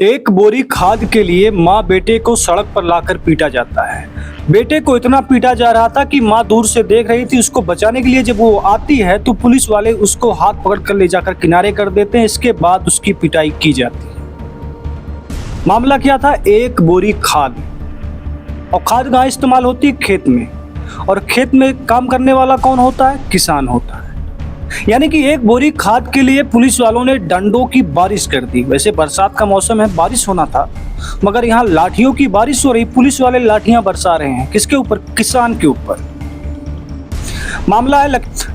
एक बोरी खाद के लिए माँ बेटे को सड़क पर लाकर पीटा जाता है। बेटे को इतना पीटा जा रहा था कि माँ दूर से देख रही थी। उसको बचाने के लिए जब वो आती है तो पुलिस वाले उसको हाथ पकड़ कर ले जाकर किनारे कर देते हैं। इसके बाद उसकी पिटाई की जाती है। मामला क्या था? एक बोरी खाद। और खाद कहाँ इस्तेमाल होती है? खेत में। और खेत में काम करने वाला कौन होता है? किसान होता है। यानी कि एक बोरी खाद के लिए पुलिस वालों ने डंडों की बारिश कर दी। वैसे बरसात का मौसम है, बारिश होना था, मगर यहाँ लाठियों की बारिश हो रही। पुलिस वाले लाठियां बरसा रहे हैं। किसके ऊपर? किसान के ऊपर। मामला है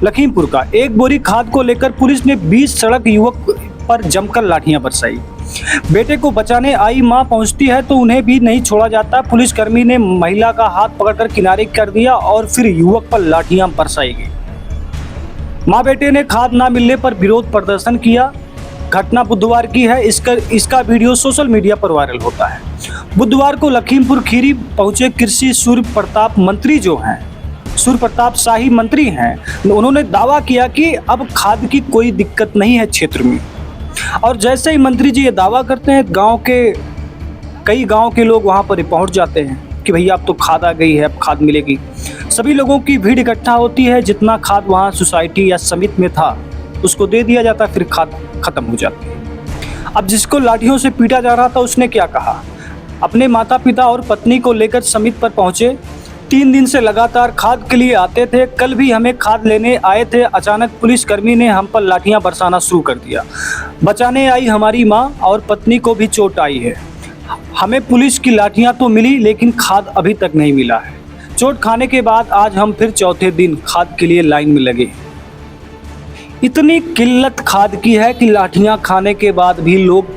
लखीमपुर का। एक बोरी खाद को लेकर पुलिस ने 20 सड़क युवक पर जमकर लाठियां बरसाई। बेटे को बचाने आई मां पहुंचती है तो उन्हें भी नहीं छोड़ा जाता। पुलिसकर्मी ने महिला का हाथ पकड़कर किनारे कर दिया और फिर युवक पर लाठियां बरसाई गई। मां बेटे ने खाद ना मिलने पर विरोध प्रदर्शन किया। घटना बुधवार की है। इसका वीडियो सोशल मीडिया पर वायरल होता है। बुधवार को लखीमपुर खीरी पहुंचे कृषि सूर्य प्रताप मंत्री जो हैं, सूर्य प्रताप शाही मंत्री हैं, उन्होंने दावा किया कि अब खाद की कोई दिक्कत नहीं है क्षेत्र में। और जैसे ही मंत्री जी ये दावा करते हैं, कई गांव के लोग वहां पर पहुंच जाते हैं कि भैया अब तो खाद आ गई है, अब खाद मिलेगी। सभी लोगों की भीड़ इकट्ठा होती है। जितना खाद वहाँ सोसाइटी या समिति में था उसको दे दिया जाता है, फिर खाद खत्म हो जाती है। अब जिसको लाठियों से पीटा जा रहा था उसने क्या कहा? अपने माता पिता और पत्नी को लेकर समिति पर पहुंचे। 3 दिन से लगातार खाद के लिए आते थे। कल भी हमें खाद लेने आए थे। अचानक पुलिसकर्मी ने हम पर लाठियां बरसाना शुरू कर दिया। बचाने आई हमारी माँ और पत्नी को भी चोट आई है। हमें पुलिस की लाठियां तो मिली लेकिन खाद अभी तक नहीं मिला है। चोट खाने के बाद आज हम फिर चौथे दिन खाद के लिए लाइन में लगे। इतनी किल्लत खाद की है कि लाठियां खाने के बाद भी लोग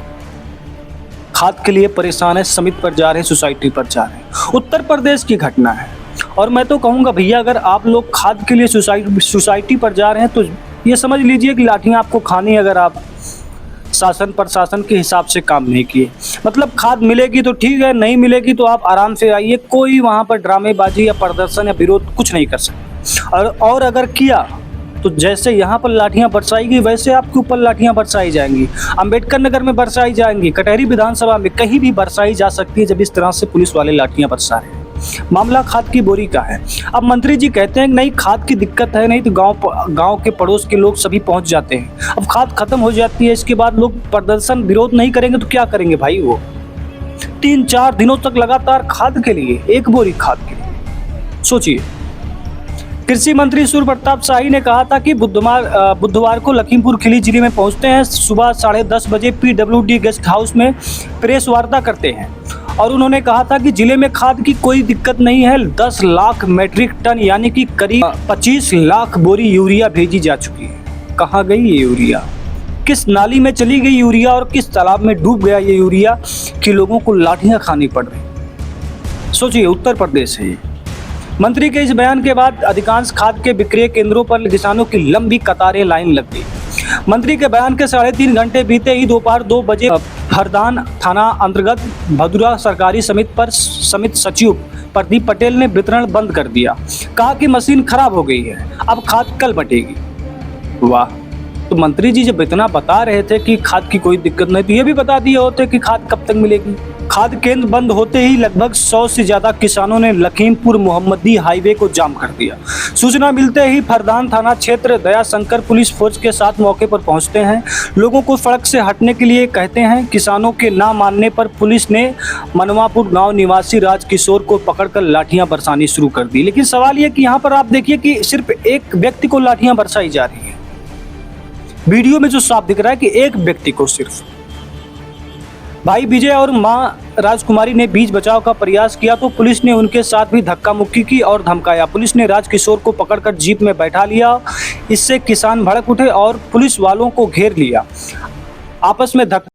खाद के लिए परेशान है। समिति पर जा रहे हैं, सोसाइटी पर जा रहे हैं। उत्तर प्रदेश की घटना है। और मैं तो कहूँगा भैया, अगर आप लोग खाद के लिए सोसाइटी पर जा रहे हैं तो ये समझ लीजिए कि लाठियां आपको खानी है, अगर आप शासन प्रशासन के हिसाब से काम नहीं किए। मतलब खाद मिलेगी तो ठीक है, नहीं मिलेगी तो आप आराम से आइए। कोई वहाँ पर ड्रामेबाजी या प्रदर्शन या विरोध कुछ नहीं कर सकते। और अगर किया तो जैसे यहाँ पर लाठियाँ बरसाएगी वैसे आपके ऊपर लाठियाँ बरसाई जाएंगी। अंबेडकर नगर में बरसाई जाएंगी, कटहरी विधानसभा में, कहीं भी बरसाई जा सकती है जब इस तरह से पुलिस वाले लाठियाँ बरसा रहे हैं। मामला खाद की बोरी का है। अब मंत्री जी कहते हैं कि नहीं खाद की दिक्कत है, नहीं तो गांव के पड़ोस के लोग सभी पहुंच जाते हैं। अब खाद खत्म हो जाती है, इसके बाद लोग प्रदर्शन विरोध नहीं करेंगे तो क्या करेंगे भाई? वो 3-4 दिनों तक लगातार खाद के लिए, एक बोरी खाद के लिए, सोचिए। कृषि मंत्री सूर्य प्रताप शाही ने कहा था कि बुधवार को लखीमपुर खीरी जिले में पहुंचते हैं। सुबह 10:30 बजे PWD गेस्ट हाउस में प्रेस वार्ता करते हैं और उन्होंने कहा था कि जिले में खाद की कोई दिक्कत नहीं है। 10 लाख मीट्रिक टन यानी कि करीब 25 लाख बोरी यूरिया भेजी जा चुकी है। कहाँ गई ये यूरिया? किस नाली में चली गई यूरिया और किस तालाब में डूब गया ये यूरिया कि लोगों को लाठियां खानी पड़ रही? सोचिए, उत्तर प्रदेश है ये। मंत्री के इस बयान के बाद अधिकांश खाद के विक्रय केंद्रों पर किसानों की लंबी कतारें लाइन लग गई। मंत्री के बयान के 3.5 घंटे बीते ही दोपहर 2 बजे हरदान थाना अंतर्गत भदुरा सरकारी समिति सचिव प्रदीप पटेल ने वितरण बंद कर दिया। कहा कि मशीन खराब हो गई है, अब खाद कल बटेगी। वाह! तो मंत्री जी जब इतना बता रहे थे कि खाद की कोई दिक्कत नहीं, तो ये भी बता दिए होते कि खाद कब तक मिलेगी। खाद केंद्र बंद होते ही लगभग 100 से ज्यादा किसानों ने लखीमपुर मोहम्मदी हाईवे को जाम कर दिया। सूचना मिलते ही फरदान थाना क्षेत्र दया शंकर पुलिस फोर्स के साथ मौके पर पहुंचते हैं। लोगों को सड़क से हटने के लिए कहते हैं। किसानों के ना मानने पर पुलिस ने मनवापुर गांव निवासी राजकिशोर को पकड़कर लाठियां बरसानी शुरू कर दी। लेकिन सवाल यह कि यहाँ पर आप देखिए कि सिर्फ एक व्यक्ति को लाठियां बरसाई जा रही है। वीडियो में जो साफ दिख रहा है कि एक व्यक्ति को सिर्फ। भाई विजय और मां राजकुमारी ने बीच बचाव का प्रयास किया तो पुलिस ने उनके साथ भी धक्का मुक्की की और धमकाया। पुलिस ने राजकिशोर को पकड़कर जीप में बैठा लिया। इससे किसान भड़क उठे और पुलिस वालों को घेर लिया। आपस में धक्का